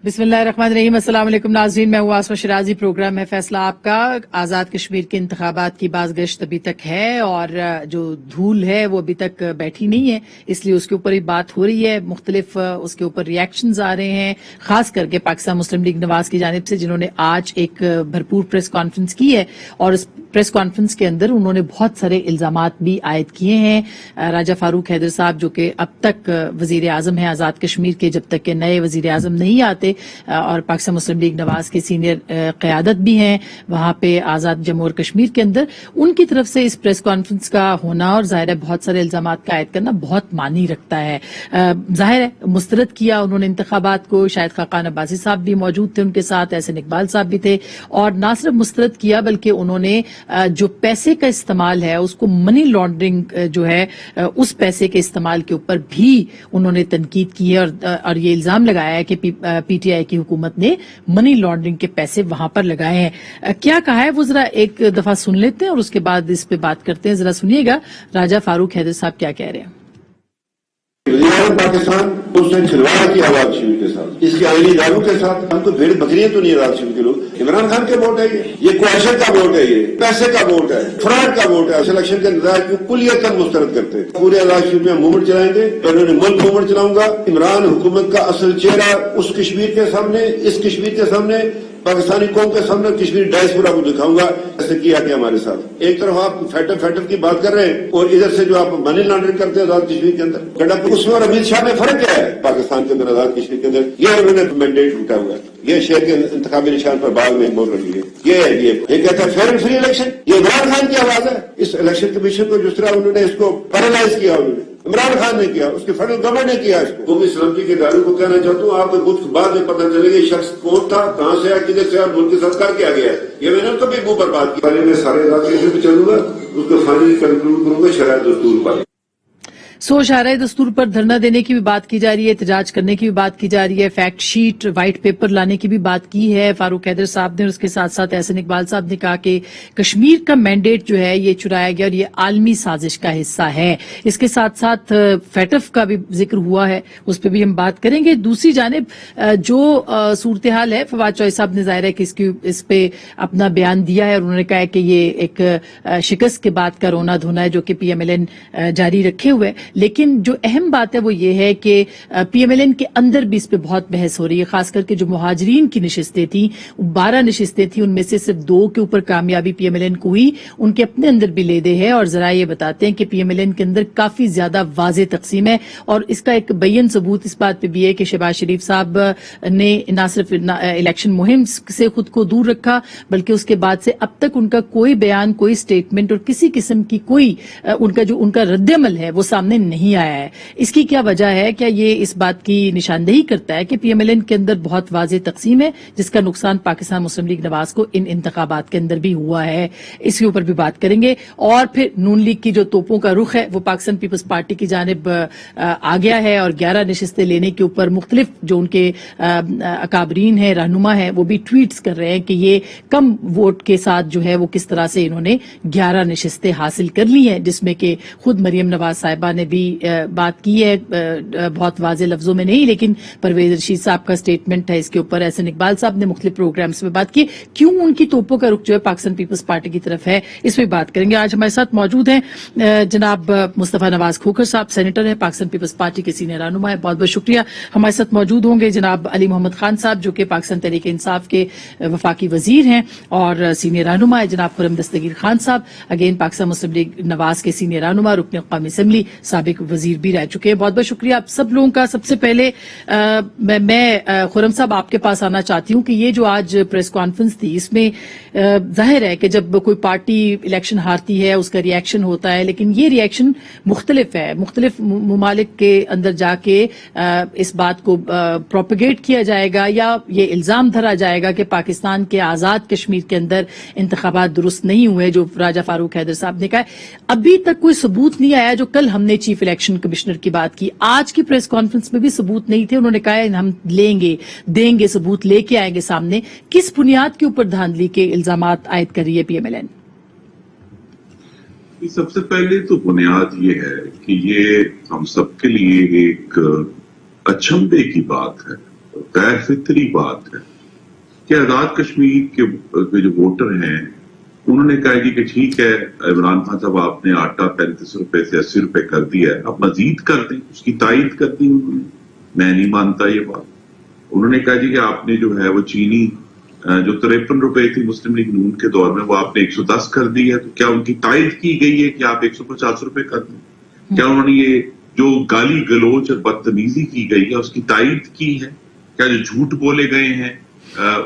बिस्मिल्लाहिर्रहमानिर्रहीम। अस्सलाम वालेकुम नाज़रीन, मैं हूँ आसमा शिराजी। प्रोग्राम है फैसला आपका। आज़ाद कश्मीर के इंतखाबात की बाज़गश्त अभी तक है और जो धूल है वो अभी तक बैठी नहीं है, इसलिए उसके ऊपर ही बात हो रही है। मुख्तलिफ उसके ऊपर रिएक्शंस आ रहे हैं, खास करके पाकिस्तान मुस्लिम लीग नवाज की जानिब से, जिन्होंने आज एक भरपूर प्रेस कॉन्फ्रेंस की है और इस प्रेस कॉन्फ्रेंस के अंदर उन्होंने बहुत सारे इल्जामात भी आयद किए हैं। राजा फारूक हैदर साहब, जो कि अब तक वजीर आजम है आज़ाद कश्मीर के, जब तक के नए वजीर आजम नहीं आते, और पाकिस्तान मुस्लिम लीग नवाज के सीनियर क़यादत भी हैं वहां पे आज़ाद जम्मू और कश्मीर के अंदर, उनकी तरफ से इस प्रेस कॉन्फ्रेंस का होना और जाहिर है बहुत सारे इल्जामात का आयद करना बहुत मानी रखता है। जाहिर है मुस्तरद किया उन्होंने इंतखाबात को, शायद खाकान अब्बासी साहब भी मौजूद थे उनके साथ, एहसन इकबाल साहब भी थे, और ना सिर्फ मुस्तरद किया बल्कि उन्होंने जो पैसे का इस्तेमाल है उसको मनी लॉन्ड्रिंग जो है उस पैसे के इस्तेमाल के ऊपर भी उन्होंने तनकीद की है और ये इल्जाम लगाया है कि पीटीआई की हुकूमत ने मनी लॉन्ड्रिंग के पैसे वहां पर लगाए हैं। क्या कहा है वो जरा एक दफा सुन लेते हैं और उसके बाद इस पे बात करते हैं। जरा सुनिएगा राजा फारूक हैदर साहब क्या कह रहे हैं। पाकिस्तान उसने खिलवाड़ किया आज़ाद कश्मीर के साथ, इसके आईनी इदारों के साथ। हमको भेड़ बकरियां तो नहीं आज़ाद कश्मीर के लोग। इमरान खान के वोट है ये क्वाशन का वोट है, ये पैसे का वोट है, फ्रॉड का वोट है। इलेक्शन के नतीजे को कुलियतन मुस्तरद करते हैं। पूरे आज़ाद कश्मीर में मूवमेंट चलाएंगे, उन्होंने मुल्क मूवमेंट चलाऊंगा। इमरान हुकूमत का असल चेहरा उस कश्मीर के सामने, इस कश्मीर के सामने, पाकिस्तानी कौम के सामने, कश्मीर डायस्पोरा को दिखाऊंगा ऐसे किया गया हमारे साथ। एक तरफ आप फैटर की बात कर रहे हैं और इधर से जो आप मनी लॉन्ड्रिंग करते हैं आज़ाद कश्मीर के अंदर, उसमें और अमित शाह में फर्क क्या है पाकिस्तान के अंदर आज़ाद कश्मीर के अंदर? ये उन्होंने मैंडेट उठा हुआ है, ये शेर के इंतखाबी निशान पर बाग में बोल रही है। ये कहता है फेयर एंड फ्री इलेक्शन। ये इमरान खान की आवाज है। इस इलेक्शन कमीशन को जिस तरह उन्होंने इसको पैरालाइज किया, उन्होंने इमरान खान ने किया, उसके फेडरल गवर्नमेंट ने किया इसको। कौमी सलामती के इदारों को कहना चाहता हूँ, आपको कुछ बाद में पता चलेगा ये शख्स कौन था, कहां से आया, किधर से आया, मुल्क के साथ कर क्या गया। ये मैंने तो भी मुंह पर बात की। पहले मैं सारे इलाके पे चलूंगा, उसको फाइनली कंक्लूड करूंगा शरायत दस्तूर पर। शराय दस्तूर पर धरना देने की भी बात की जा रही है, एहतजाज करने की भी बात की जा रही है, फैक्ट शीट, व्हाइट पेपर लाने की भी बात की है फारूक हैदर साहब ने। और उसके साथ साथ एहसन इकबाल साहब ने कहा कि कश्मीर का मैंडेट जो है ये चुराया गया और ये आलमी साजिश का हिस्सा है। इसके साथ साथ फैटफ का भी जिक्र हुआ है, उस पर भी हम बात करेंगे। दूसरी जानिब जो सूरत हाल है, फवाद चौधरी साहब ने जाहिर है कि इस पे अपना बयान दिया है और उन्होंने कहा है कि ये एक शिकस्त के बाद का रोना धोना है जो कि PMLN जारी रखे हुए। लेकिन जो अहम बात है वो ये है कि PMLN के अंदर भी इस पे बहुत बहस हो रही है, खास करके जो मुहाजिरीन की नशिस्तें थी, 12 नशिस्तें थी, उनमें से सिर्फ 2 के ऊपर कामयाबी PMLN को हुई। उनके अपने अंदर भी लेदे है और जरा ये बताते हैं कि PMLN के अंदर काफी ज्यादा वाज़ेह तकसीम है और इसका एक बैन सबूत इस बात पे भी है कि शहबाज शरीफ साहब ने न सिर्फ इलेक्शन मुहिम से खुद को दूर रखा बल्कि उसके बाद से अब तक उनका कोई बयान, कोई स्टेटमेंट और किसी किस्म की कोई उनका रद्दअमल है वो सामने नहीं आया है। इसकी क्या वजह है? क्या ये इस बात की निशानदेही करता है कि PMLN के अंदर बहुत वाज़ेह तकसीम है जिसका नुकसान पाकिस्तान मुस्लिम लीग नवाज को इन इंतखाबात के अंदर भी हुआ है? इसके ऊपर भी बात करेंगे। और फिर नून लीग की जो तोपों का रुख है वो पाकिस्तान पीपल्स पार्टी की जानिब आ गया है और 11 नशिस्तें लेने के ऊपर मुख्तलिफ जो उनके अकाबरीन है, रहनुमा है, वो भी ट्वीट्स कर रहे हैं कि ये कम वोट के साथ जो है वो किस तरह से इन्होंने 11 नशिस्तें हासिल कर ली हैं, जिसमें कि खुद मरियम नवाज साहिबा ने भी बात की है, बहुत वाज़ेह लफ्जों में नहीं, लेकिन परवेज रशीद साहब का स्टेटमेंट है इसके ऊपर। एहसन इकबाल साहब ने मुख्तलिफ प्रोग्राम्स में बात की, क्यों उनकी तोपों का रुख जो है पाकिस्तान पीपल्स पार्टी की तरफ है, इस पर बात करेंगे। आज हमारे साथ मौजूद हैं जनाब मुस्तफा नवाज खोखर साहब, सेनेटर है, पाकिस्तान पीपल्स पार्टी के सीनियर रहनुमा है, बहुत बहुत शुक्रिया। हमारे साथ मौजूद होंगे जनाब अली मोहम्मद खान साहब जो कि पाकिस्तान तहरीक इंसाफ के वफाकी वजीर हैं और सीनियर रहनुमा है, जनाब खुर्रम दस्तगीर खान साहब, अगेन पाकिस्तान मुस्लिम लीग नवाज के सीनियर रहनुमा, रुकन कौमी असेंबली, साबिक वजीर भी रह चुके हैं। बहुत बहुत शुक्रिया आप सब लोगों का। सबसे पहले मैं खुर्रम साहब आपके पास आना चाहती हूं कि ये जो आज प्रेस कॉन्फ्रेंस थी इसमें जाहिर है कि जब कोई पार्टी इलेक्शन हारती है उसका रिएक्शन होता है, लेकिन ये रिएक्शन मुख्तलिफ है। मुख्तलिफ ममालिक के अंदर जाके इस बात को प्रोपेगेट किया जाएगा या ये इल्जाम धरा जाएगा कि पाकिस्तान के आजाद कश्मीर के अंदर इंतखाबात दुरुस्त नहीं हुए, जो राजा फारूक हैदर साहब ने कहा। अभी तक कोई सबूत नहीं आया। जो कल हमने चीफ इलेक्शन कमिश्नर की बात की, आज की प्रेस कॉन्फ्रेंस में भी सबूत नहीं थे। उन्होंने कहा है हम देंगे सबूत लेके आएंगे सामने। किस बुनियाद के ऊपर धांधली के इल्जामात आयद कर रही है PMLN? सबसे पहले तो बुनियाद ये है कि ये हम सबके लिए एक अचंभे की बात है غیر فطری بات ہے کہ آزاد کشمیر کے جو ووٹر ہیں انہوں نے کہا جی کہ ٹھیک ہے عمران خان صاحب آپ نے آٹا 35 روپے سے 80 روپے کر دیا ہے، اب مزید کر دیں، اس کی تائید کر دی انہوں نے. میں نہیں مانتا یہ بات. انہوں نے کہا جی کہ آپ نے جو ہے وہ چینی جو 53 روپے تھی مسلم لیگ نون کے دور میں وہ آپ نے 110 کر دی ہے، تو کیا ان کی تائید کی گئی ہے کہ آپ 150 روپے کر دیں؟ کیا انہوں نے یہ جو گالی گلوچ اور بدتمیزی کی گئی ہے اس کی تائید کی ہے؟ کیا جو جھوٹ بولے گئے ہیں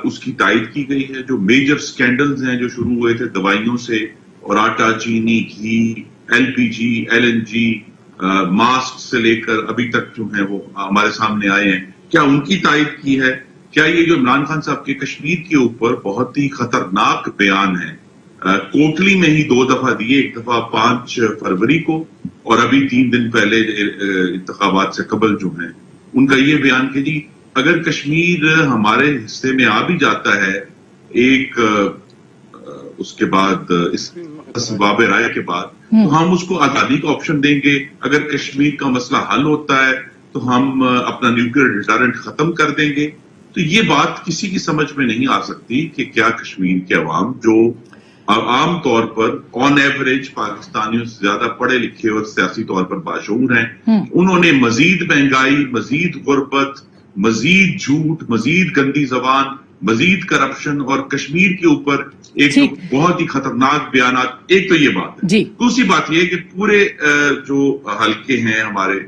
اس کی تائید کی گئی ہے؟ جو میجر سکینڈلز ہیں جو شروع ہوئے تھے دوائیوں سے اور آٹا، چینی، گھی، LPG، LNG، ماسک سے لے کر ابھی تک جو ہیں وہ ہمارے سامنے آئے ہیں، کیا ان کی تائید کی ہے؟ کیا یہ جو عمران خان صاحب کے کشمیر کے اوپر بہت ہی خطرناک بیان ہے، کوٹلی میں ہی 2 دفعہ دیے، ایک دفعہ 5 فروری کو اور ابھی 3 دن پہلے انتخابات سے قبل جو ہیں ان کا یہ بیان کہ جی اگر کشمیر ہمارے حصے میں آ بھی جاتا ہے ایک اس کے بعد اس باب رائے کے بعد تو ہم اس کو آزادی کا آپشن دیں گے، اگر کشمیر کا مسئلہ حل ہوتا ہے تو ہم اپنا نیوکلیئر ڈیٹرنٹ ختم کر دیں گے. تو یہ بات کسی کی سمجھ میں نہیں آ سکتی کہ کیا کشمیر کے عوام جو عام طور پر آن ایوریج پاکستانیوں سے زیادہ پڑھے لکھے اور سیاسی طور پر باشعور ہیں، انہوں نے مزید مہنگائی، مزید غربت، مزید جھوٹ، مزید گندی زبان، مزید کرپشن اور کشمیر کے اوپر ایک بہت ہی خطرناک بیانات. ایک تو یہ بات ہے. دوسری بات یہ ہے کہ پورے جو حلقے ہیں ہمارے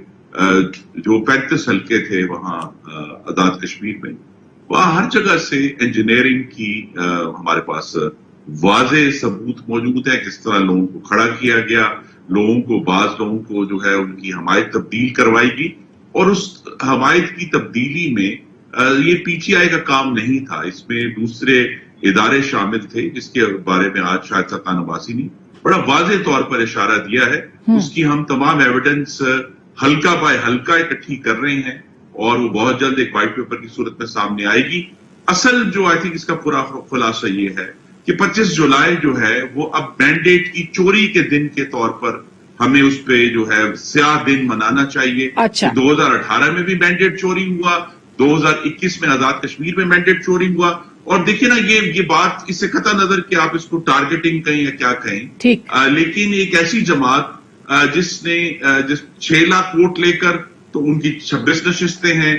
جو 35 حلقے تھے وہاں آزاد کشمیر میں، وہاں ہر جگہ سے انجینئرنگ کی ہمارے پاس واضح ثبوت موجود ہے، کس طرح لوگوں کو کھڑا کیا گیا، بعض لوگوں کو جو ہے ان کی حمایت تبدیل کروائی گئی، اور اس حمایت کی تبدیلی میں یہ PTI کا کام نہیں تھا، اس میں دوسرے ادارے شامل تھے جس کے بارے میں آج شاید سرکار نواسی نے بڑا واضح طور پر اشارہ دیا ہے. اس کی ہم تمام ایویڈنس حلقہ بائی حلقہ اکٹھی کر رہے ہیں اور وہ بہت جلد ایک وائٹ پیپر کی صورت میں سامنے آئے گی. اصل جو آئی تھنک اس کا پورا خلاصہ یہ ہے کہ 25 جولائی جو ہے وہ اب مینڈیٹ کی چوری کے دن کے طور پر ہمیں اس پہ جو ہے سیاہ دن منانا چاہیے. 2018 میں بھی مینڈیٹ چوری ہوا، 2021 میں آزاد کشمیر میں مینڈیٹ چوری ہوا، اور دیکھیں نا یہ بات اس سے قطع نظر کہ آپ اس کو ٹارگیٹنگ کہیں یا کیا کہیں، لیکن ایک ایسی جماعت جس 6 لاکھ ووٹ لے کر تو ان کی 26 نشستیں ہیں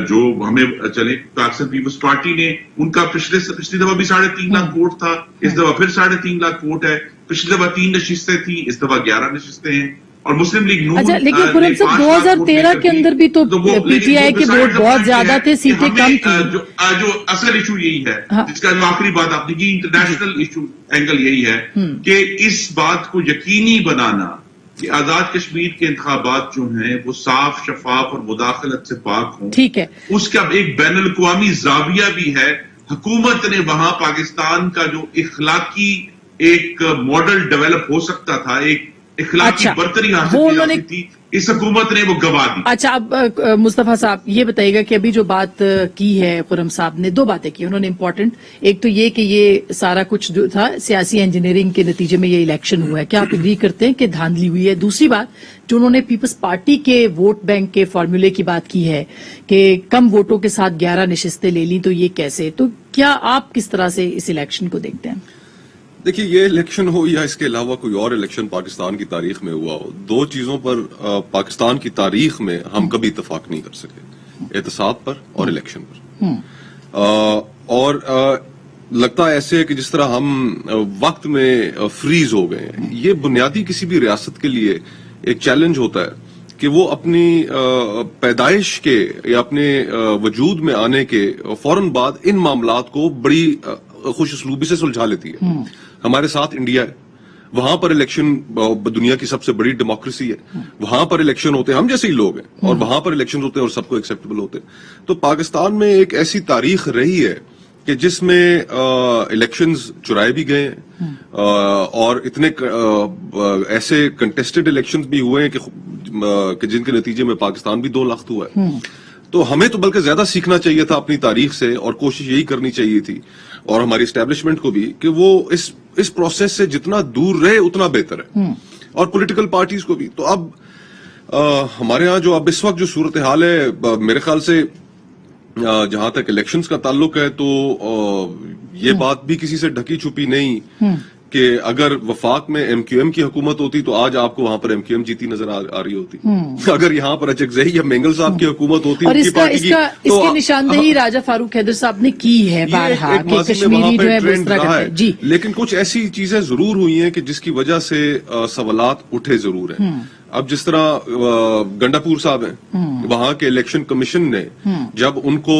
جو ہمیں چلے پاکستان پیپلز پارٹی نے ان کا پچھلی دفعہ بھی 3.5 لاکھ ووٹ تھا، اس دفعہ پھر 3.5 لاکھ ووٹ ہے، پچھلی دفعہ 3 نشستیں تھیں، اس دفعہ 11 نشستیں ہیں. اور مسلم لیگ نون لیکن خرم صاحب 2013 کے اندر بھی تو PTI کے ووٹ بہت زیادہ تھے، سیٹیں کم تھیں. جو اصل ایشو یہی ہے جس کا جو آخری بات آپ نے کی، انٹرنیشنل ایشو اینگل یہی ہے کہ اس بات کو یقینی بنانا کہ آزاد کشمیر کے انتخابات جو ہیں وہ صاف، شفاف اور مداخلت سے پاک ہوں. ٹھیک ہے، اس کا ایک بین الاقوامی زاویہ بھی ہے. حکومت نے وہاں پاکستان کا جو اخلاقی ایک ماڈل ڈیولپ ہو سکتا تھا، ایک اخلاقی برتری حاصل تھی، اس حکومت نے وہ گوا دی. اچھا، اب مصطفیٰ صاحب یہ بتائیے گا کہ ابھی جو بات کی ہے خرم صاحب نے، 2 باتیں کی انہوں نے امپورٹنٹ. ایک تو یہ کہ یہ سارا کچھ جو تھا سیاسی انجینئرنگ کے نتیجے میں یہ الیکشن ہوا ہے، کیا آپ اگری کرتے ہیں کہ دھاندلی ہوئی ہے؟ دوسری بات جو انہوں نے پیپلز پارٹی کے ووٹ بینک کے فارمولے کی بات کی ہے کہ کم ووٹوں کے ساتھ 11 نشستیں لے لیں، تو یہ کیسے؟ تو کیا آپ کس طرح سے اس الیکشن کو دیکھتے ہیں؟ دیکھیے، یہ الیکشن ہو یا اس کے علاوہ کوئی اور الیکشن پاکستان کی تاریخ میں ہوا ہو، 2 چیزوں پر پاکستان کی تاریخ میں ہم کبھی اتفاق نہیں کر سکے، احتساب پر اور الیکشن پر. اور لگتا ہے ایسے کہ جس طرح ہم وقت میں فریز ہو گئے ہیں. یہ بنیادی کسی بھی ریاست کے لیے ایک چیلنج ہوتا ہے کہ وہ اپنی پیدائش کے یا اپنے وجود میں آنے کے فوراً بعد ان معاملات کو بڑی خوش اسلوبی سے سلجھا لیتی ہے. ہمارے ساتھ انڈیا ہے، وہاں پر الیکشن دنیا کی سب سے بڑی ڈیموکریسی ہے، وہاں پر الیکشن ہوتے ہیں، ہم جیسے ہی لوگ ہیں اور وہاں پر الیکشن ہوتے ہیں اور سب کو ایکسیپٹیبل ہوتے ہیں. تو پاکستان میں ایک ایسی تاریخ رہی ہے کہ جس میں الیکشنز چرائے بھی گئے ہیں اور اتنے ایسے کنٹیسٹڈ الیکشنز بھی ہوئے ہیں کہ جن کے نتیجے میں پاکستان بھی 2 لاکھ ہوا ہے. تو ہمیں تو بلکہ زیادہ سیکھنا چاہیے تھا اپنی تاریخ سے، اور کوشش یہی کرنی چاہیے تھی اور ہماری اسٹیبلشمنٹ کو بھی کہ وہ اس پروسیس سے جتنا دور رہے اتنا بہتر ہے، اور پولیٹیکل پارٹیز کو بھی. تو اب ہمارے ہاں جو اب اس وقت جو صورتحال ہے، میرے خیال سے जहां तक इलेक्शंस का ताल्लुक है तो ये बात भी किसी से ढकी छुपी नहीं कि अगर वफाक में एमक्यूएम की हुकूमत होती तो आज आपको वहां पर एमक्यूएम जीती नजर आ रही होती। अगर यहाँ पर अचकजई या मेंगल साहब की हुकूमत होती और उनकी इसका पार्टी की, इसकी निशानदेही राजा फारूक हैदर साहब ने की है बारहा कि कश्मीरी जो है वो इस तरह करते हैं। जी, लेकिन कुछ ऐसी चीजें जरूर हुई हैं कि जिसकी वजह से सवालात उठे जरूर हैं। अब जिस तरह गंडापुर साहब हैं, वहां के इलेक्शन कमीशन ने जब उनको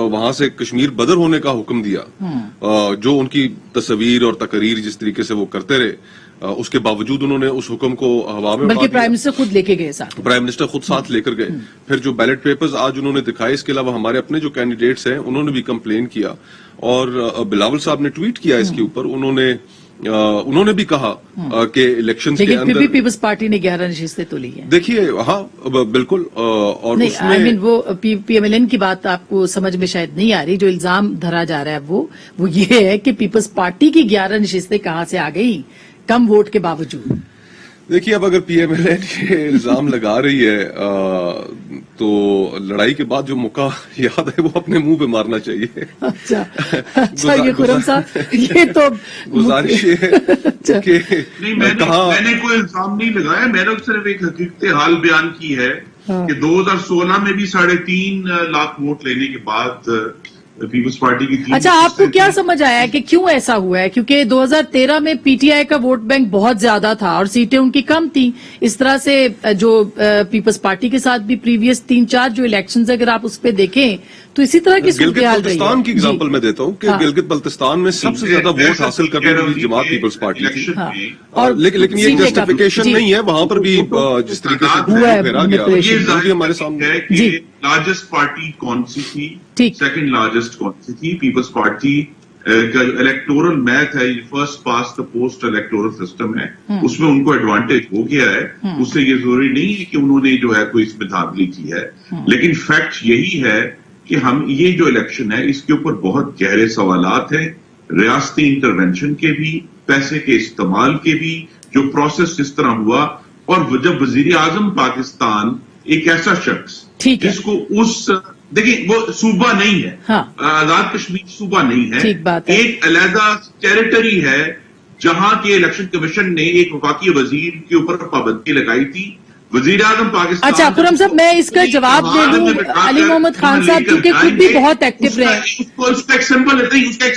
वहां से कश्मीर बदर होने का हुक्म दिया, जो उनकी तस्वीर और तकरीर जिस तरीके से वो करते रहे, उसके बावजूद उन्होंने उस हुक्म को हवा में, बल्कि प्राइम मिनिस्टर खुद लेके गए साथ, प्राइम मिनिस्टर खुद साथ लेकर गए। फिर जो बैलेट पेपर्स आज उन्होंने दिखाए, इसके अलावा हमारे अपने जो कैंडिडेट्स हैं उन्होंने भी कंप्लेन किया, और बिलावल साहब ने ट्वीट किया इसके ऊपर। उन्होंने भी कहा कि इलेक्शन के अंदर, लेकिन पीपल्स पार्टी ने 11 नशिस्तें तो ली हैं। देखिए, हाँ बिल्कुल, और नहीं, उसमें आई मीन वो पीएमएलएन की बात आपको समझ में शायद नहीं आ रही। जो इल्जाम धरा जा रहा है वो ये है कि पीपल्स पार्टी की 11 नशिस्तें कहां से आ गई कम वोट के बावजूद। देखिए, अब अगर पीएमएलएन ये इल्जाम लगा रही है तो लड़ाई के बाद जो मौका याद है वो अपने मुंह पे मारना चाहिए। अच्छा ये खुरम साहब, ये तो गुजारिश है कि नहीं, मैंने कोई इल्जाम नहीं लगाया, मैंने सिर्फ एक हकीकत हाल बयान की है कि 2016 में भी 3.5 लाख वोट लेने के बाद पीपल्स पार्टी की। अच्छा, आपको क्या समझ आया कि क्यों ऐसा हुआ है? क्योंकि 2013 में पीटीआई का वोट बैंक बहुत ज्यादा था और सीटें उनकी कम थी। इस तरह से जो पीपल्स पार्टी के साथ भी प्रीवियस 3-4 जो इलेक्शंस अगर आप उस पर देखें तो इसी तरह की गिलगित बल्तिस्तान की एग्जांपल मैं देता हूँ कि गिलगित बल्तिस्तान में सबसे ज्यादा वोट हासिल करने वाली जमात पीपल्स पार्टी थी। और लेकिन ये जस्टिफिकेशन नहीं है, वहां पर भी जिस तरीके से फेरा गया वो भी हमारे सामने है कि लार्जेस्ट पार्टी कौन सी थी, सेकंड लार्जेस्ट कौन सी थी। पीपल्स पार्टी का जो इलेक्टोरल मैथ है, first pass the post electoral system है, उसमें उनको एडवांटेज हो गया है। उससे ये जरूरी नहीं है कि उन्होंने जो है कोई इसमें धांधली की है, लेकिन फैक्ट यही है कि हम ये जो इलेक्शन है इसके ऊपर बहुत गहरे सवालात हैं, रियासती इंटरवेंशन के भी, पैसे के इस्तेमाल के भी, जो प्रोसेस जिस तरह हुआ। और जब वजीर आजम पाकिस्तान एक ऐसा शख्स जिसको देखिए वो सूबा नहीं है, आजाद कश्मीर सूबा नहीं है, एक अलहदा टेरिटरी है जहां के इलेक्शन कमीशन ने एक वफाकी वजीर के ऊपर पाबंदी लगाई थी। वजीर आजम पाकिस्तान। अच्छा खुरम साहब, मैं इसका जवाब दे दूं। अली मोहम्मद खान साहब क्योंकि खुद भी बहुत एक्टिव रहे, उसका एक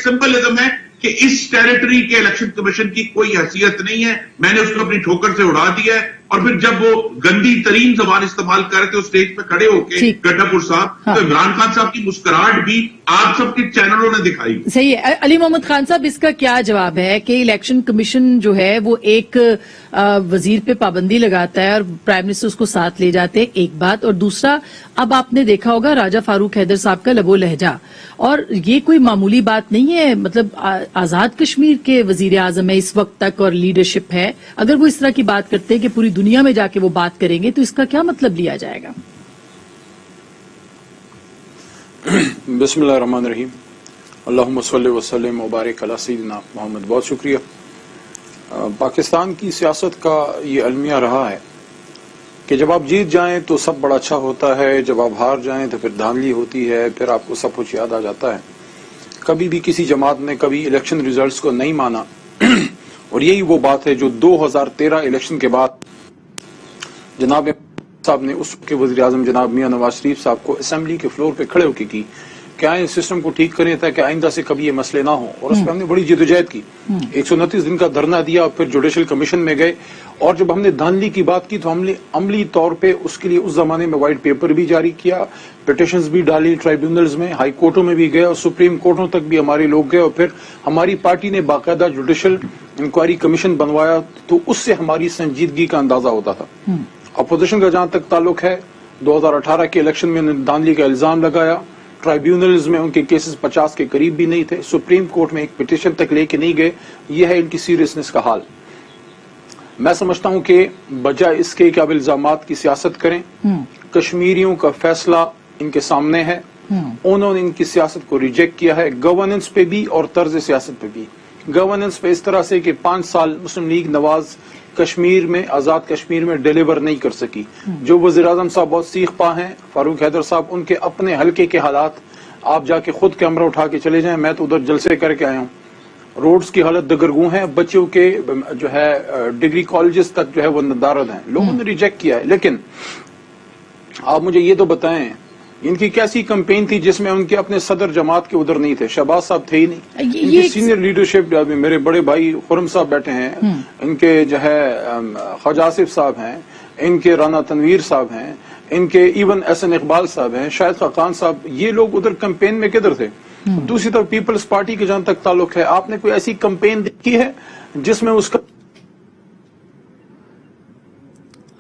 सिंपलिज्म है कि इस टेरिटरी के इलेक्शन कमीशन की कोई हैसियत नहीं है, मैंने उसको अपनी ठोकर से उड़ा दिया है। और फिर जब वो गंदी तरीन जबान इस्तेमाल कर रहे थे उस स्टेज पे खड़े होके गड्ढापुर साहब, तो इमरान खान साहब की मुस्कुराहट भी आप सबके चैनलों ने दिखाई। सही है। अली मोहम्मद खान साहब, इसका क्या जवाब है कि इलेक्शन कमीशन जो है वो एक वजीर पे पाबंदी लगाता है और प्राइम मिनिस्टर उसको साथ ले जाते हैं, एक बात। और दूसरा, अब आपने देखा होगा राजा फारूक हैदर साहब का लबो लहजा, और ये कोई मामूली बात नहीं है। मतलब आजाद कश्मीर के वजीर आजम है इस वक्त तक और लीडरशिप है, अगर वो इस तरह की बात करते हैं कि पूरी दुनिया में जाके वो बात करेंगे तो इसका क्या मतलब लिया जाएगा? बिस्मिल्लाहिर्रहमानिर्रहीम, अल्लाहुम्मा सल्लि व सल्लिम व बारिक अला सय्यिदिना मोहम्मद। बहुत शुक्रिया। पाकिस्तान की सियासत का ये अलमिया रहा है कि जब आप जीत जाएं तो सब बड़ा अच्छा होता है, जब आप हार जाएं तो फिर धांधली होती है, फिर आपको सब कुछ याद आ जाता है। कभी भी किसी जमात ने कभी इलेक्शन रिजल्ट्स को नहीं माना और यही वो बात है जो 2013 इलेक्शन के बाद जनाब साहब ने उसके वज़ीर आज़म जनाब मियां नवाज शरीफ साहब को असेंबली के फ्लोर पे खड़े होकर की क्या इस सिस्टम को ठीक करें ताकि आइंदा से कभी ये मसले ना हो। और उस पर हमने बड़ी जद्दोजहद की, 129 दिन का धरना दिया और फिर जुडिशल कमीशन में गए। और जब हमने धांधली की बात की तो हमने अमली तौर पे उसके लिए उस जमाने में व्हाइट पेपर भी जारी किया, पिटिशंस भी डाली ट्राइब्यूनल्स में, हाई कोर्टों में भी गए और सुप्रीम कोर्टों तक भी हमारे लोग गए। और फिर हमारी पार्टी ने बाकायदा जुडिशल इंक्वायरी कमीशन बनवाया, तो उससे हमारी संजीदगी का अंदाजा होता था। अपोजिशन का जहां तक ताल्लुक है, 2018 के इलेक्शन में उन्होंने धांधली का इल्जाम लगाया, ट्राइब्यूनल्स में उनके केसेस 50 के करीब भी नहीं थे, सुप्रीम कोर्ट में एक पिटिशन तक लेके नहीं गए। यह है इनकी सीरियसनेस का हाल। मैं समझता हूं कि बजाय इसके कि अब इल्जामात की सियासत करें, कश्मीरियों का फैसला इनके सामने है, उन्होंने इनकी सियासत को रिजेक्ट किया है, गवर्नेंस पे भी और तर्ज सियासत पे भी। गवर्नेंस पे इस तरह से कि 5 साल मुस्लिम लीग नवाज کشمیر میں آزاد کشمیر میں ڈیلیور نہیں کر سکی. جو وزیر اعظم صاحب بہت سیخ پا ہیں فاروق حیدر صاحب, ان کے اپنے حلقے کے حالات آپ جا کے خود کیمرہ اٹھا کے چلے جائیں. میں تو ادھر جلسے کر کے آیا ہوں. روڈز کی حالت دگرگوں ہے, بچوں کے جو ہے ڈگری کالجز تک جو ہے وہ ندارد ہیں. لوگوں نے ریجیکٹ کیا ہے. لیکن آپ مجھے یہ تو بتائیں ان کی کیسی کمپین تھی جس میں ان کے اپنے صدر جماعت کے ادھر نہیں تھے؟ شہباز صاحب تھے ہی نہیں. ان کی سینئر لیڈرشپ, میرے بڑے بھائی خرم صاحب بیٹھے ہیں, ان کے جو ہے خواجہ آصف صاحب ہیں, ان کے رانا تنویر صاحب ہیں, ان کے ایون احسن اقبال صاحب ہیں, شاہد خاقان صاحب, یہ لوگ ادھر کمپین میں کدھر تھے؟ دوسری طرف پیپلز پارٹی کے جہاں تک تعلق ہے, آپ نے کوئی ایسی کمپین دیکھی ہے جس میں اس کا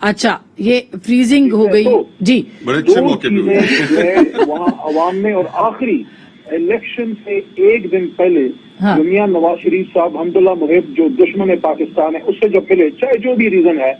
اچھا یہ فریزنگ ہو گئی جی بڑے اچھے موقع پہ ہوئی وہاں عوام میں؟ اور آخری الیکشن سے ایک دن پہلے جو میاں نواز شریف صاحب حمداللہ محب جو دشمن پاکستان ہے اس سے جب ملے, چاہے جو بھی ریزن ہے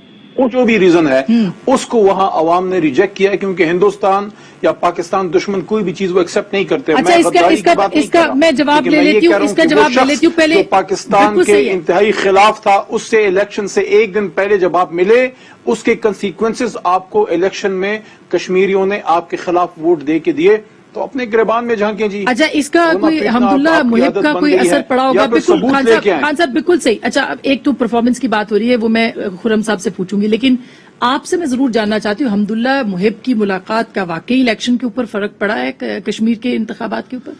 اس کو وہاں عوام نے ریجیکٹ کیا ہے, کیونکہ ہندوستان یا پاکستان دشمن کوئی بھی چیز وہ ایکسپٹ نہیں کرتے. اچھا اس کا میں جواب لے لیتی ہوں, اس کا جواب لے لیتی ہوں. پہلے پاکستان کے انتہائی خلاف تھا, اس سے الیکشن سے ایک دن پہلے جب آپ ملے, اس کے کنسیکوینسز آپ کو الیکشن میں کشمیریوں نے آپ کے خلاف ووٹ دے کے دیے, تو اپنے گریبان میں جھانکیں جی. اچھا اس کا کوئی حمداللہ محب کا کوئی اثر پڑا ہوگا؟ بالکل خان صاحب بالکل صحیح. اچھا اب ایک تو پرفارمنس کی بات ہو رہی ہے, وہ میں خرم صاحب سے پوچھوں گی, لیکن آپ سے میں ضرور جاننا چاہتی ہوں حمداللہ محب کی ملاقات کا واقعی الیکشن کے اوپر فرق پڑا ہے کشمیر کے انتخابات کے اوپر؟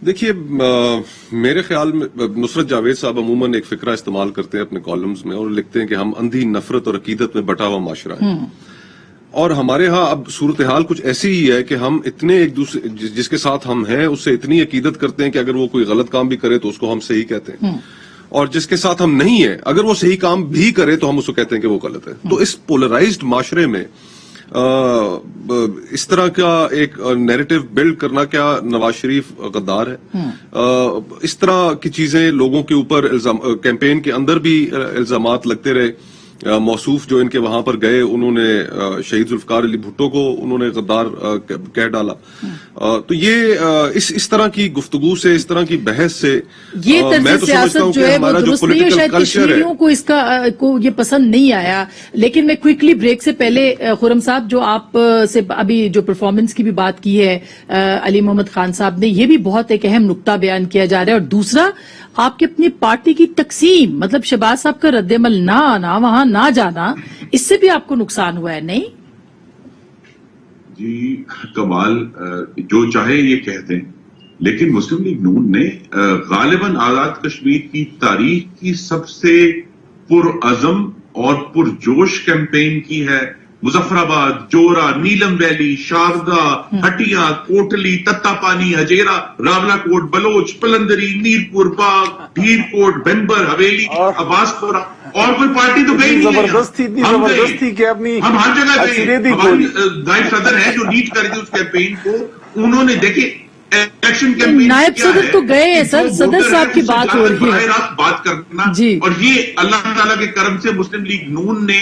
دیکھیے میرے خیال میں نصرت جاوید صاحب عموماً ایک فکرہ استعمال کرتے ہیں اپنے کالمز میں اور لکھتے ہیں کہ ہم اندھی نفرت اور عقیدت میں بٹا ہوا معاشرہ ہیں, اور ہمارے ہاں اب صورتحال کچھ ایسی ہی ہے کہ ہم اتنے ایک دوسرے جس کے ساتھ ہم ہیں اس سے اتنی عقیدت کرتے ہیں کہ اگر وہ کوئی غلط کام بھی کرے تو اس کو ہم صحیح کہتے ہیں, اور جس کے ساتھ ہم نہیں ہیں اگر وہ صحیح کام بھی کرے تو ہم اس کو کہتے ہیں کہ وہ غلط ہے. تو اس پولرائزڈ معاشرے میں اس طرح کا ایک نیریٹو بلڈ کرنا کیا نواز شریف غدار ہے؟ اس طرح کی چیزیں لوگوں کے اوپر کیمپین کے اندر بھی الزامات لگتے رہے. موصوف جو ان کے وہاں پر گئے انہوں نے شہید ذوالفقار علی بھٹو کو انہوں نے غدار کہہ ڈالا. تو یہ اس طرح کی گفتگو سے, اس طرح کی بحث سے یہ طرز سیاست جو ہے وہ درست نہیں ہے. شاید کشمیریوں کو اس کو یہ پسند نہیں آیا. لیکن میں کوئکلی بریک سے پہلے خرم صاحب جو آپ سے ابھی جو پرفارمنس کی بھی بات کی ہے علی محمد خان صاحب نے, یہ بھی بہت ایک اہم نقطہ بیان کیا جا رہا ہے. اور دوسرا آپ کی اپنی پارٹی کی تقسیم, مطلب شہباز صاحب کا رد عمل نہ آنا, وہاں نہ جانا, اس سے بھی آپ کو نقصان ہوا ہے نہیں؟ جی کمال جو چاہے یہ کہتے ہیں, لیکن مسلم لیگ نون نے غالباً آزاد کشمیر کی تاریخ کی سب سے پرعزم اور پرجوش کیمپین کی ہے. مظفر آباد, جورا, نیلم ویلی, شاردا, ہٹیا, کوٹلی, تتا پانی, ہجیرا, راولا کوٹ, بلوچ, پلندری, نیرپور, باغ, ڈھیر کوٹ, بمبر, حویلی, عباس پورا, اور کوئی پارٹی تو گئی نہیں. زبردستی کہ اپنی ہم ہر جگہ گئے. ہماری نائب صدر ہے جو لیڈ کر کے اس کیمپین کو, انہوں نے دیکھے الیکشن کیمپین نائب صدر تو گئے ہیں سر, صدر صاحب کی بات ہو رہی ہے. بات کرنا جی. اور یہ اللہ تعالیٰ کے کرم سے مسلم لیگ نون نے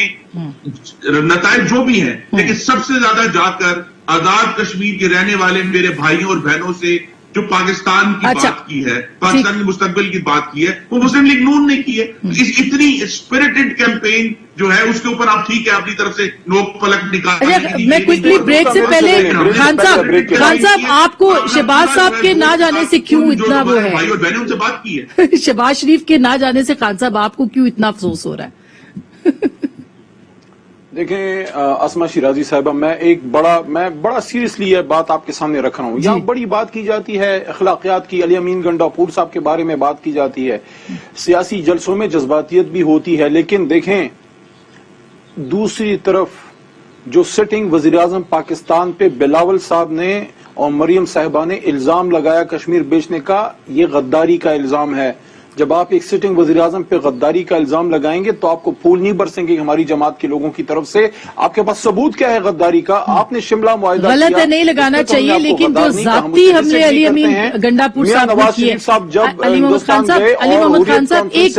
نتائج جو بھی ہیں, لیکن سب سے زیادہ جا کر آزاد کشمیر کے رہنے والے میرے بھائیوں اور بہنوں سے جو پاکستان کی بات کی ہے, پاکستان کے مستقبل کی بات کی ہے, وہ مسلم لیگ نون نے کی ہے. اتنی اسپرٹڈ کیمپین جو ہے اس کے اوپر آپ ٹھیک ہے اپنی طرف سے نوک پلک نکال. میں کوئکلی بریک سے پہلے خان صاحب آپ کو شہباز صاحب کے نہ جانے سے کیوں اتنا وہ ہے, بھائی اور بہنوں سے بات کی ہے, شہباز شریف کے نہ جانے سے خان صاحب آپ کو کیوں اتنا افسوس ہو رہا ہے؟ دیکھیں اسما شیرازی صاحبہ, میں بڑا سیریسلی یہ بات آپ کے سامنے رکھ رہا ہوں. یہاں بڑی بات کی جاتی ہے اخلاقیات کی, علی امین گنڈاپور صاحب کے بارے میں بات کی جاتی ہے, سیاسی جلسوں میں جذباتیت بھی ہوتی ہے, لیکن دیکھیں دوسری طرف جو سٹنگ وزیراعظم پاکستان پہ بلاول صاحب نے اور مریم صاحبہ نے الزام لگایا کشمیر بیچنے کا, یہ غداری کا الزام ہے. جب آپ ایک سٹنگ وزیراعظم پہ غداری کا الزام لگائیں گے تو آپ کو پھول نہیں برسیں گے ہماری جماعت کے لوگوں کی طرف سے. آپ کے پاس ثبوت کیا ہے غداری کا؟ آپ نے شملہ معاہدہ غلط ہے, نہیں لگانا چاہیے, لیکن جو ذاتی حملے علی امین گنڈاپور صاحب نے کیے, جب علی محمد خان صاحب ایک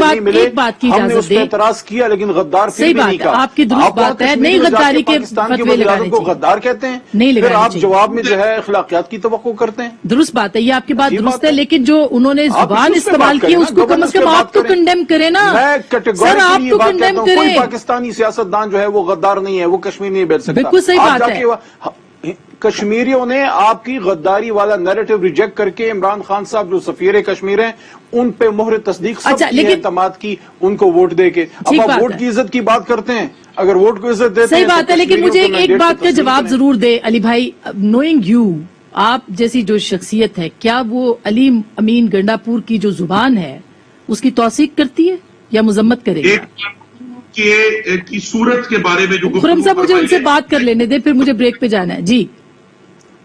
بات کی اجازت دیں, اعتراض کیا لیکن غدار صحیح بات ہے, آپ کی درست بات ہے, نہیں غداری کے فتوے لگانے کو غدار کہتے ہیں, نہیں پھر لگانا آپ جواب میں جو ہے اخلاقیات کی توقع کرتے ہیں. درست بات ہے, یہ آپ کی بات درست ہے, لیکن جو انہوں نے زبان استعمال کی اس तो कम से कम आप तो कंडेम करें ना। मैं सर आप कैटेगोरिकली तो बात कंडेम करता हूं, कोई करें। पाकिस्तानी सियासतदान जो है वो गद्दार नहीं है, वो कश्मीर नहीं बेच सकता। बिल्कुल सही आप बात जाके है। कश्मीरियों ने आपकी गद्दारी वाला नैरेटिव रिजेक्ट करके इमरान खान साहब जो सफीर कश्मीर हैं उन पे मोहर तस्दीक सब अच्छा, की लेकिन- है एतमाद की, उनको वोट दे के। अब ठीक आप बात वोट है। की इज्जत की बात करते हैं, अगर वोट को इज्जत देते सही हैं बात तो है, लेकिन कश्मीरियों मुझे के एक मैंडेट बात को का तस्लीम जवाब करें। जरूर दे अली भाई, नोइंग यू, आप जैसी जो शख्सियत है, क्या वो अली अमीन गंडापुर की जो जुबान है उसकी तौसीक करती है या मुजम्मत करेगी? एक की सूरत के बारे में जो खुरम साहब मुझे उनसे बात कर लेने दे, फिर मुझे ब्रेक पे जाना है जी।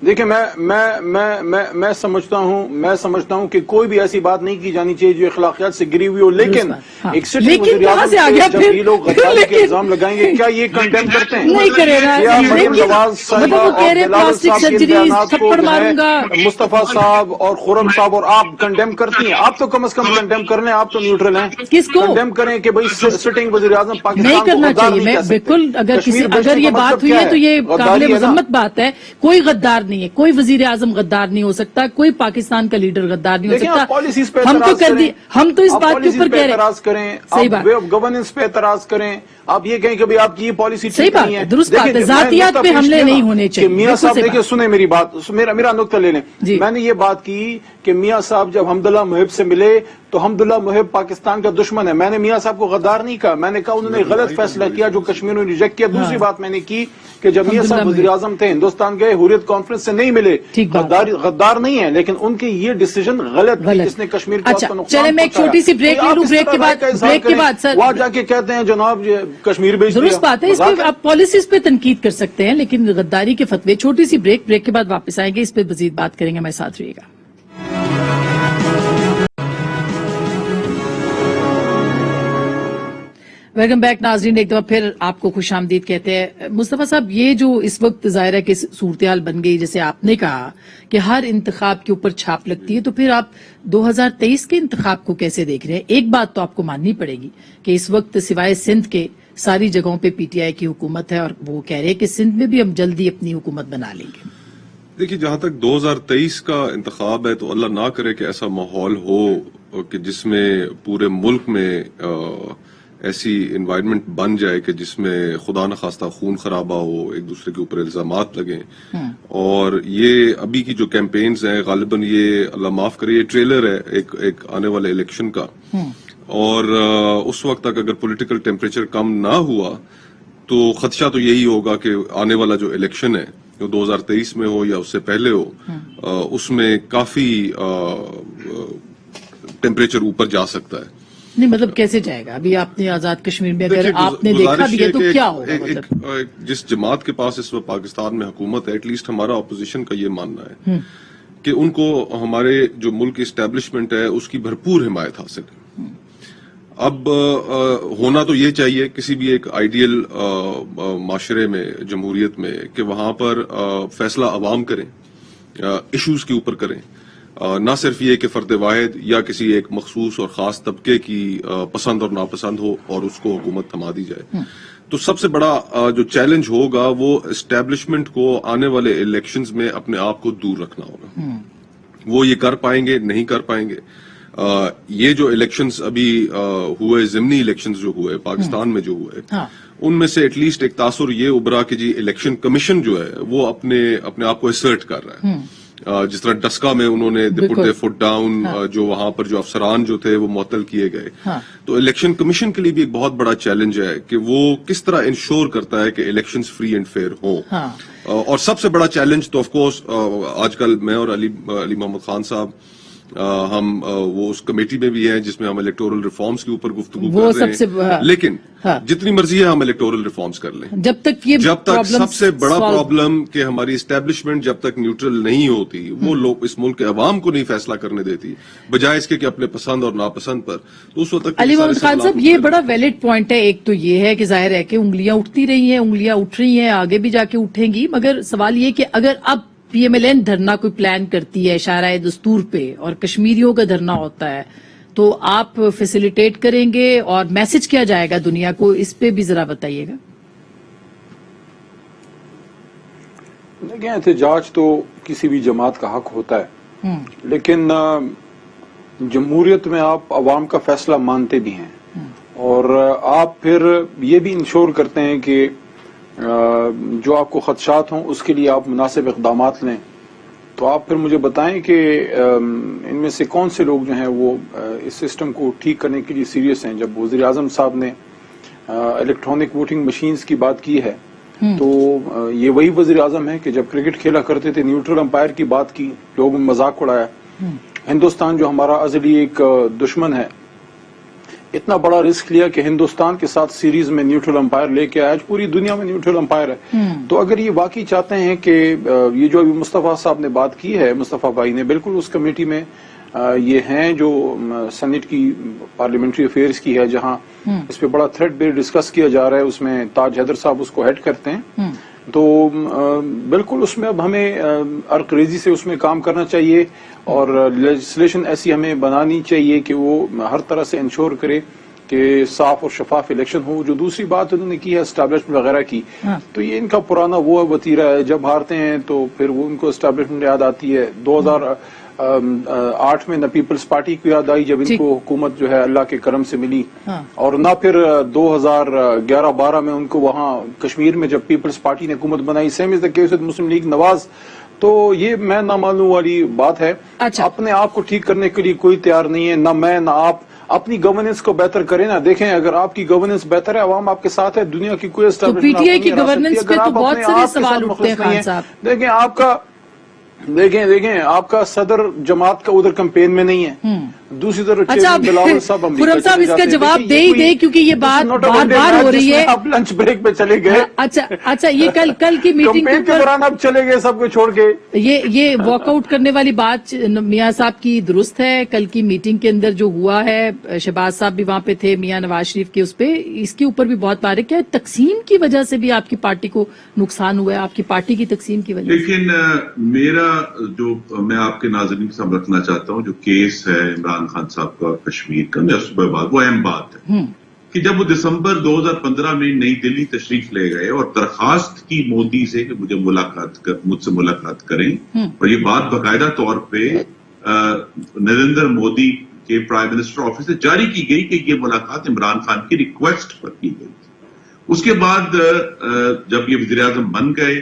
देखिए मैं समझता हूं कि कोई भी ऐसी बात नहीं की जानी चाहिए जो इखलाकियात से गिरी हुई हो, लेकिन हाँ। एक सिटिंग लेकिन वज़ीर कहाँ आज़म से आ गया जब फिर? ये लोग गद्दारी के लेकिन- इल्जाम लगाएंगे, क्या ये कंडेम करते हैं? नहीं करेगा, क्या मरियम लेकिन नवाज साहिबा मतलब वो कह और रहे बिलावल प्लास्टिक साहब के सर्जरी, बयानात को थप्पड़ जो है मारूंगा। मुस्तफा साहब और खुरम साहब और आप कंडेम करती हैं? आप तो कम से कम कंडेम कर लें, आप तो न्यूट्रल हैं। किसको? कंडेम करें कि भाई सिटिंग वज़ीर आज़म पाकिस्तान नहीं को करना गद्दार चाहिए। नहीं कह मैं सकते। बिल्कुल, अगर किसी कश्मीर बेचने अगर ये का बात मतलब हुई क्या है तो ये गद्दारी काबिल है ना? मजम्मत बात है। कोई गद्दार नहीं है, कोई वजीर आजम गद्दार नहीं हो सकता, कोई पाकिस्तान का लीडर गद्दार नहीं हो देखिए, आप सकता। पॉलिसीज पे हम तो एतराज कर करें, दिए, हम तो इस आप बात के पॉलिसीज ऊपर पे कह रहे एतराज करें, सही आप बात। वे ऑफ गवर्नेंस पे एतराज करें, आप ये कहें कि भाई आपकी ये पॉलिसी सही ठीक बात नहीं है, है। दुरुस्त बात है, देखिए, जातियात मैं पे नुक्ता हमले पेश किया नहीं ना होने कि चाहिए। मियां बिल्कुल साहब सही देखिए बात। सुने मेरी बात, मेरा नुक्ता ले लें। जी। मैंने ये बात की कि मियां साहब जब हमदुल्ला मुहिब से मिले तो हमदुल्ला मुहिब पाकिस्तान का दुश्मन है। मैंने मियां साहब को गद्दार नहीं कहा, मैंने कहा उन्होंने गलत फैसला किया जो कश्मीर में रिजेक्ट किया। दूसरी बात मैंने की कि जब मियां साहब वज़ीर आज़म थे, हिंदुस्तान गए, हुर्रियत कॉन्फ्रेंस से नहीं मिले, ठीक बात है। गद्दार नहीं है, लेकिन उनके ये डिसीजन गलत है, गलत। जिसने कश्मीर को अच्छा, आपका नुकसान चले मैं एक पहुंचाया। छोटी सी ब्रेक तो ले आप लूं, इस ब्रेक तरह के बाद- राय का इज़हार ब्रेक के करें। बाद सर- वहां जाके कहते हैं जनाब ये कश्मीर बेच दिया। दुरुस्त बात है, इस मजाक पे आप पॉलिसीज पे तनकीद कर सकते हैं, लेकिन गद्दारी के फतवे। छोटी सी ब्रेक के बाद वापस आएंगे, इस पे मजीद बात करेंगे, हमारे साथ रहिएगा। वेलकम बैक नाजरीन, एक दफा फिर आपको खुश आमदीद कहते हैं। मुस्तफा साहब, ये जो इस वक्त जाहिर है कि सूरत हाल बन गई, जैसे आपने कहा कि हर इंतखाब के ऊपर छाप लगती है, तो फिर आप 2023 के इंतखाब को कैसे देख रहे हैं? एक बात तो आपको माननी पड़ेगी कि इस वक्त सिवाय सिंध के सारी जगहों पे पीटीआई की हुकूमत है, और वो कह रहे हैं कि सिंध में भी हम जल्दी अपनी हुकूमत बना लेंगे। देखिए, जहां तक 2023 का इंतखाब है तो अल्लाह ना करे कि ऐसा माहौल हो कि जिसमें पूरे मुल्क में ऐसी इन्वायरमेंट बन जाए कि जिसमें खुदा न खास्ता खून खराबा हो, एक दूसरे के ऊपर इल्जामात लगें। और ये अभी की जो कैंपेन्स हैं, गालिबन ये अल्लाह माफ करे, ये ट्रेलर है एक आने वाले इलेक्शन का। और उस वक्त तक अगर पॉलिटिकल टेम्परेचर कम ना हुआ तो खदशा तो यही होगा कि आने वाला जो इलेक्शन है, जो 2023 में हो या उससे पहले हो, उसमें काफी टेम्परेचर ऊपर जा सकता है। नहीं मतलब कैसे जाएगा? अभी आपने आजाद कश्मीर में अगर आपने देखा भी है तो क्या होगा? मतलब जिस जमात के पास इस वक्त पाकिस्तान में हुकूमत है, एटलीस्ट हमारा अपोजिशन का ये मानना है कि उनको हमारे जो मुल्क इस्टेब्लिशमेंट है उसकी भरपूर हिमायत हासिल है। अब होना तो ये चाहिए किसी भी एक आइडियल माशरे में, जमहूरियत में, कि वहां पर फैसला अवाम करें, इश्यूज के ऊपर करें, ना सिर्फ ये कि फर्द वाहिद या किसी एक मखसूस और खास तबके की पसंद और नापसंद हो और उसको हुकूमत थमा दी जाए। तो सबसे बड़ा जो चैलेंज होगा वो एस्टेब्लिशमेंट को आने वाले इलेक्शंस में अपने आप को दूर रखना होगा। वो ये कर पाएंगे, नहीं कर पाएंगे। ये जो इलेक्शंस अभी हुए, जिमनी इलेक्शंस जो हुए पाकिस्तान में जो हुए, हाँ। उनमें से एटलीस्ट एक तासुर ये उभरा कि जी इलेक्शन कमीशन जो है वो अपने आप को असर्ट कर रहा है। जिस तरह डस्का में उन्होंने पुट देयर फुट डाउन, जो वहां पर जो अफसरान जो थे वो मुअत्तल किए गए। हाँ। तो इलेक्शन कमीशन के लिए भी एक बहुत बड़ा चैलेंज है कि वो किस तरह इंश्योर करता है कि इलेक्शंस फ्री एंड फेयर हो। हाँ। और सबसे बड़ा चैलेंज तो ऑफ कोर्स आजकल मैं और अली मोहम्मद खान साहब हम वो उस कमेटी में भी हैं जिसमें हम इलेक्टोरल रिफॉर्म्स के ऊपर गुफ्तगू कर रहे हैं। लेकिन जितनी मर्जी है हम इलेक्टोरल रिफॉर्म्स कर लें, जब तक सबसे बड़ा प्रॉब्लम कि हमारी इस्टेब्लिशमेंट जब तक न्यूट्रल नहीं होती, वो लोग इस मुल्क के अवाम को नहीं फैसला करने देती, बजाय इसके कि अपने पसंद और नापसंद पर, तो उस वक्त अली मोहम्मद खान साहब ये बड़ा वैलिड पॉइंट है। एक तो ये है कि जाहिर है कि उंगलियां उठती रही हैं, उंगलियां उठ रही हैं, आगे भी जाके उठेंगी, मगर सवाल ये कि अगर अब पीएमएलएन धरना कोई प्लान करती है इशारा दस्तूर पे और कश्मीरियों का धरना होता है, तो आप फैसिलिटेट करेंगे और मैसेज क्या जाएगा दुनिया को, इस पे भी जरा बताइएगा। देखिए, एहतजाज तो किसी भी जमात का हक होता है, लेकिन जमहूरियत में आप अवाम का फैसला मानते भी हैं और आप फिर ये भी इंश्योर करते हैं कि जो आपको खदशात हों उसके लिए आप मुनासिब इक़दाम लें, तो आप फिर मुझे बताएं कि इनमें से कौन से लोग जो हैं वो इस सिस्टम को ठीक करने के लिए सीरियस हैं। जब वज़ीर आज़म साहब ने इलेक्ट्रॉनिक वोटिंग मशीन्स की बात की है तो ये वही वज़ीर आज़म है कि जब क्रिकेट खेला करते थे न्यूट्रल अंपायर की बात की, लोगों ने मजाक उड़ाया। हिंदुस्तान जो हमारा अज़ली एक दुश्मन है, इतना बड़ा रिस्क लिया कि हिंदुस्तान के साथ सीरीज में न्यूट्रल अंपायर लेके आया। आज पूरी दुनिया में न्यूट्रल अंपायर है। तो अगर ये वाकई चाहते हैं कि ये जो अभी मुस्तफा साहब ने बात की है, मुस्तफा भाई ने, बिल्कुल उस कमेटी में ये हैं जो सेनेट की पार्लियामेंट्री अफेयर्स की है, जहां इस पे बड़ा थ्रेड बिल डिस्कस किया जा रहा है, उसमें ताज हैदर साहब उसको हेड करते हैं। तो बिल्कुल उसमें अब हमें अरकरेजी से उसमें काम करना चाहिए और लेजिस्लेशन ऐसी हमें बनानी चाहिए कि वो हर तरह से इंश्योर करे कि साफ और शफाफ इलेक्शन हो। जो दूसरी बात उन्होंने की है एस्टैब्लिशमेंट वगैरह की, तो ये इनका पुराना वो वतीरा है, जब हारते हैं तो फिर वो उनको एस्टैब्लिशमेंट याद आती है। 2008 में न पीपल्स पार्टी को याद आई जब इनको हुकूमत जो है अल्लाह के करम से मिली, और ना फिर 2011-12 में उनको वहां कश्मीर में जब पीपल्स पार्टी ने हुकूमत बनाई। Same is the case with Muslim league Nawaz. तो ये मैं ना मालूम वाली बात है। अच्छा। अपने आप को ठीक करने के लिए कोई तैयार नहीं है, ना मैं ना आप। अपनी गवर्नेंस को बेहतर करें ना। देखें, अगर आपकी गवर्नेंस बेहतर है, अवाम आपके साथ है, दुनिया की कोई तो पीटीआई की गवर्नेंस पे तो बहुत सारे सवाल उठते हैं खान साहब। देखें आपका सदर जमात का उधर कैंपेन में नहीं है, दूसरी तरफ अच्छा, बिलावल साहब खुर्रम साहब इसका जवाब दे ही दे, क्योंकि ये बात बार बार हो रही है। आप लंच ब्रेक पे चले गए। अच्छा, ये कल की मीटिंग के दौरान आप चले गए सबको छोड़ के। ये वॉकआउट करने वाली बात मियां साहब की दुरुस्त है। कल की मीटिंग के अंदर जो हुआ है, शहबाज साहब भी वहां पे थे, मियां नवाज शरीफ के उस पे, इसके ऊपर भी बहुत बात है। क्या तकसीम की वजह से भी आपकी पार्टी को नुकसान हुआ है, आपकी पार्टी की तकसीम की वजह से? लेकिन मेरा जो मैं आपके नाज़रीन के सामने रखना चाहता हूं, जो केस है इमरान खान साहब का कश्मीर का, या सुबह बाद, वो अहम बात है कि जब वो दिसंबर 2015 में नई दिल्ली तशरीफ ले गए और दरखास्त की मोदी से कि मुझसे मुलाकात करें, और ये बात बाकायदा तौर पे नरेंद्र मोदी के प्राइम मिनिस्टर ऑफिस से जारी की गई कि ये मुलाकात इमरान खान की रिक्वेस्ट पर की गई। उसके बाद जब ये वज़ीर आज़म बन गए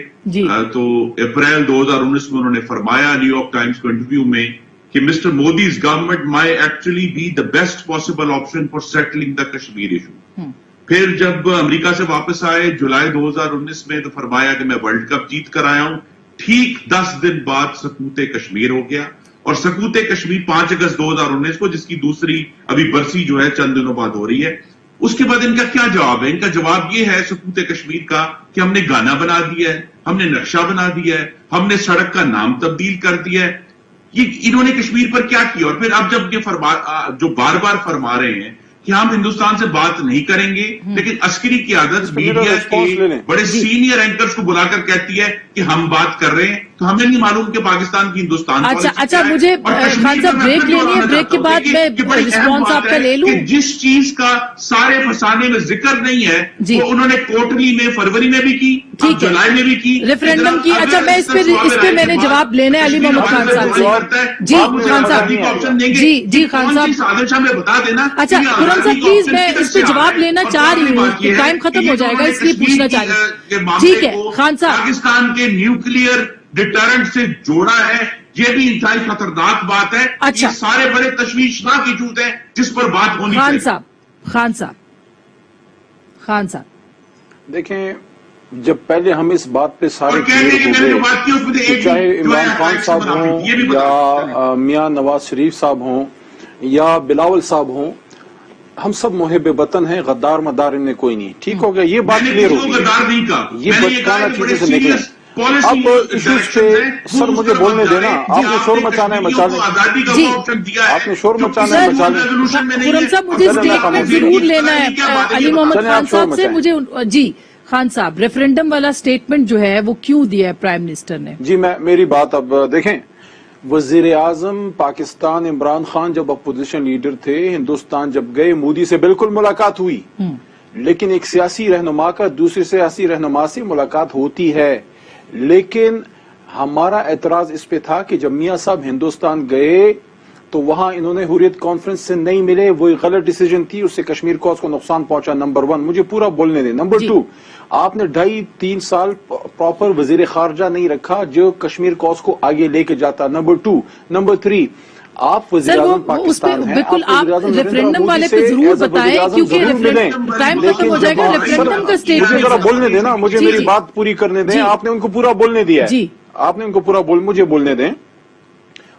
तो अप्रैल 2019 में उन्होंने फरमाया न्यूयॉर्क टाइम्स को इंटरव्यू में कि mister Modi's government my actually be the best possible option for settling the Kashmir issue. फिर जब अमेरिका से वापस आए जुलाई 2019 में तो फरमाया कि मैं वर्ल्ड कप जीत कर आया हूं। ठीक 10 दिन बाद सकूते कश्मीर हो गया, और सकूते कश्मीर 5 अगस्त 2019 को, जिसकी दूसरी अभी बरसी जो है चंद दिनों बाद हो रही है। उसके बाद इनका क्या जवाब है? इनका जवाब ये है सकूते कश्मीर का कि हमने गाना बना दिया है, हमने नक्शा बना दिया है, हमने सड़क का नाम तब्दील कर दिया है। ये इन्होंने कश्मीर पर क्या किया? और फिर अब जब ये जो बार बार फरमा रहे हैं कि हम हिंदुस्तान से बात नहीं करेंगे, लेकिन अस्करी की आदत मीडिया के बड़े सीनियर एंकर्स को बुलाकर कहती है कि हम बात कर रहे हैं, तो हमें नहीं मालूम कि पाकिस्तान की हिंदुस्तान। अच्छा, मुझे खान साहब ब्रेक लेनी है, ब्रेक के बाद मैं रिस्पॉन्स आपका ले लूं। जिस चीज का सारे फसाने में जिक्र नहीं है वो उन्होंने कोटली में फरवरी में भी की, जुलाई में भी की, रेफरेंडम की। अच्छा, मैं इस पे मैंने जवाब लेना है अली मोहम्मद खान साहब से। जी खान साहब, जी खान साहब, सादर शाह में बता देना। अच्छा खुर्रम साहब प्लीज, मैं इस पे जवाब लेना चाह रही हूँ, टाइम खत्म हो जाएगा इसलिए पूछना चाह रही हूँ। ठीक है खान साहब, पाकिस्तान के न्यूक्लियर डिटरेंट से जोड़ा है, ये भी इंतहाई खतरनाक बात है। अच्छा, ये सारे बड़े तशवीशनाक इशूज हैं जिस पर बात होनी चाहिए। खान साहब देखें, जब पहले हम इस बात पे सारे चाहे इमरान खान साहब हों या मियां नवाज शरीफ साहब हों या बिलावल साहब हों, हम सब मुहिब वतन हैं, गद्दार मदार इनमें कोई नहीं। ठीक हो गया, ये बात क्लियर हो गई। ये बचकाना चीजों से निकले। अब इश्यूज पे सर मुझे बोलने देना। आपने शोर मचाना है मचा लें, आपने शोर मचाना है मचा लें। खुर्रम साहब मुझे स्टेटमेंट जरूर लेना है अली मोहम्मद खान साहब से। मुझे जी खान साहब, रेफरेंडम वाला स्टेटमेंट जो है वो क्यों दिया है प्राइम मिनिस्टर ने? जी मेरी बात अब देखें, वजीर आजम पाकिस्तान इमरान खान जब अपोजिशन लीडर थे, हिंदुस्तान जब गए, मोदी से बिल्कुल मुलाकात हुई, लेकिन एक सियासी रहनुमा का दूसरे सियासी रहनुमा से मुलाकात होती है। लेकिन हमारा एतराज इस पे था कि जब मियां साहब हिंदुस्तान गए تو وہاں انہوں نے حریت کانفرنس سے نہیں ملے، وہ ایک غلط ڈیسیجن تھی، اس سے کشمیر کوز کو نقصان پہنچا، نمبر 1۔ مجھے پورا بولنے دیں۔ نمبر 2، آپ نے 2.5-3 سال پراپر وزیر خارجہ نہیں رکھا جو کشمیر کوز کو آگے لے کے جاتا۔ نمبر 2۔ نمبر 3، آپ وزیر اعظم پاکستان ہیں، بالکل آپ ریفرینڈم والے پہ ضرور بتائیں کیونکہ ٹائم ختم ہو جائے گا، ریفرینڈم کا مجھے ذرا اسٹیٹمنٹ بولنے دیں نا، مجھے میری بات پوری کرنے دیں۔ آپ نے ان کو پورا بولنے دیا ہے، آپ نے ان کو پورا مجھے بولنے دیں۔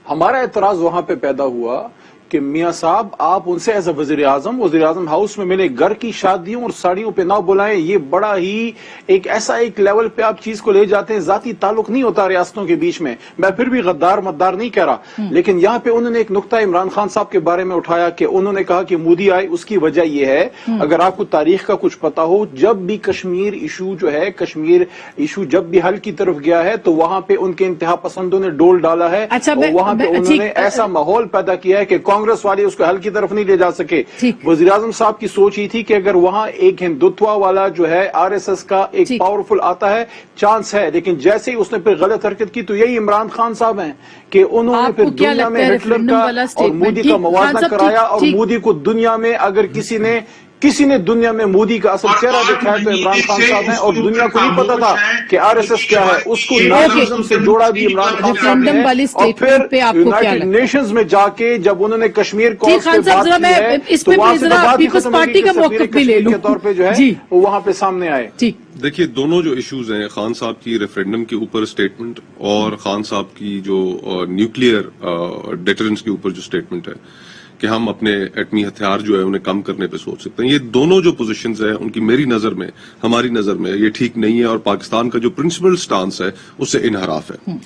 ہمارا اعتراض وہاں پہ پیدا ہوا کہ میاں صاحب آپ ان سے ایز اے وزیر اعظم ہاؤس میں ملے، گھر کی شادیوں اور ساڑیوں پہ نہ بلائیں، یہ بڑا ہی ایک ایسا ایک لیول پہ آپ چیز کو لے جاتے ہیں، ذاتی تعلق نہیں ہوتا ریاستوں کے بیچ میں۔ میں پھر بھی غدار مدار نہیں کہہ رہا، لیکن یہاں پہ انہوں نے ایک نقطہ عمران خان صاحب کے بارے میں اٹھایا کہ انہوں نے کہا کہ مودی آئے، اس کی وجہ یہ ہے، اگر آپ کو تاریخ کا کچھ پتا ہو، جب بھی کشمیر ایشو جب بھی حل کی طرف گیا ہے تو وہاں پہ ان کے انتہا پسندوں نے ڈول ڈالا ہے، اور وہاں پہ انہوں نے ایسا ماحول پیدا کیا ہے کہ کانگریس والے اس کو حل کی طرف نہیں لے جا سکے۔ وزیر اعظم صاحب کی سوچ یہ تھی کہ اگر وہاں ایک ہندوتوا والا جو ہے RSS کا ایک پاورفل آتا ہے، چانس ہے، لیکن جیسے ہی اس نے پھر غلط حرکت کی تو یہی عمران خان صاحب ہیں کہ انہوں نے پھر دنیا میں ہٹلر کا اور مودی کا موازنہ کرایا، اور مودی کو دنیا میں اگر کسی نے دنیا میں مودی کا اصل چہرہ دکھایا تو عمران خان صاحب ہیں، اور دنیا کو نہیں پتا تھا کہ RSS کیا ہے، اس کو نازism سے جوڑا بھی عمران خان صاحب نے، اور پھر یونائٹڈ نیشنز میں جا کے جب انہوں نے کشمیر کو بات کی ہے تو وہاں سے بات ہی ختم ہوئی کہ سفیر کشمیر کے طور پہ جو ہے وہ وہاں پہ سامنے آئے۔ دیکھیے دونوں جو ایشوز ہیں، خان صاحب کی ریفرینڈم کے اوپر سٹیٹمنٹ اور خان صاحب کی جو نیوکلیئر ڈیٹرنس کے اوپر جو سٹیٹمنٹ ہے کہ ہم اپنے ایٹمی ہتھیار جو ہے انہیں کم کرنے پہ سوچ سکتے ہیں، یہ دونوں جو پوزیشنز ہیں ان کی میری نظر میں، ہماری نظر میں یہ ٹھیک نہیں ہے، اور پاکستان کا جو پرنسپل سٹانس ہے اس سے انحراف ہے۔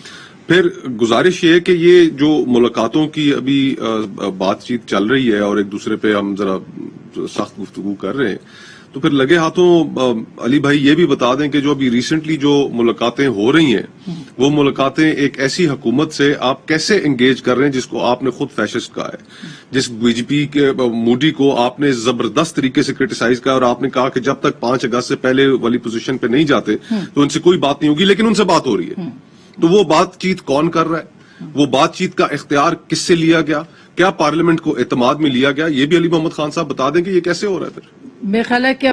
پھر گزارش یہ ہے کہ یہ جو ملاقاتوں کی ابھی بات چیت چل رہی ہے اور ایک دوسرے پہ ہم ذرا سخت گفتگو کر رہے ہیں، تو پھر لگے ہاتھوں علی بھائی یہ بھی بتا دیں کہ جو ابھی ریسنٹلی جو ملاقاتیں ہو رہی ہیں وہ ملاقاتیں ایک ایسی حکومت سے آپ کیسے انگیج کر رہے ہیں جس کو آپ نے خود فیشسٹ کہا ہے، جس بی جے پی کے مودی کو آپ نے زبردست طریقے سے کرٹیسائز کیا، اور آپ نے کہا کہ جب تک 5 اگست سے پہلے والی پوزیشن پہ نہیں جاتے تو ان سے کوئی بات نہیں ہوگی، لیکن ان سے بات ہو رہی ہے۔ تو وہ بات چیت کون کر رہا ہے، وہ بات چیت کا اختیار کس سے لیا گیا، کیا پارلیمنٹ کو اعتماد میں لیا گیا، یہ بھی علی محمد خان صاحب بتا دیں کہ یہ کیسے ہو رہا ہے۔ پھر میرا خیال ہے کہ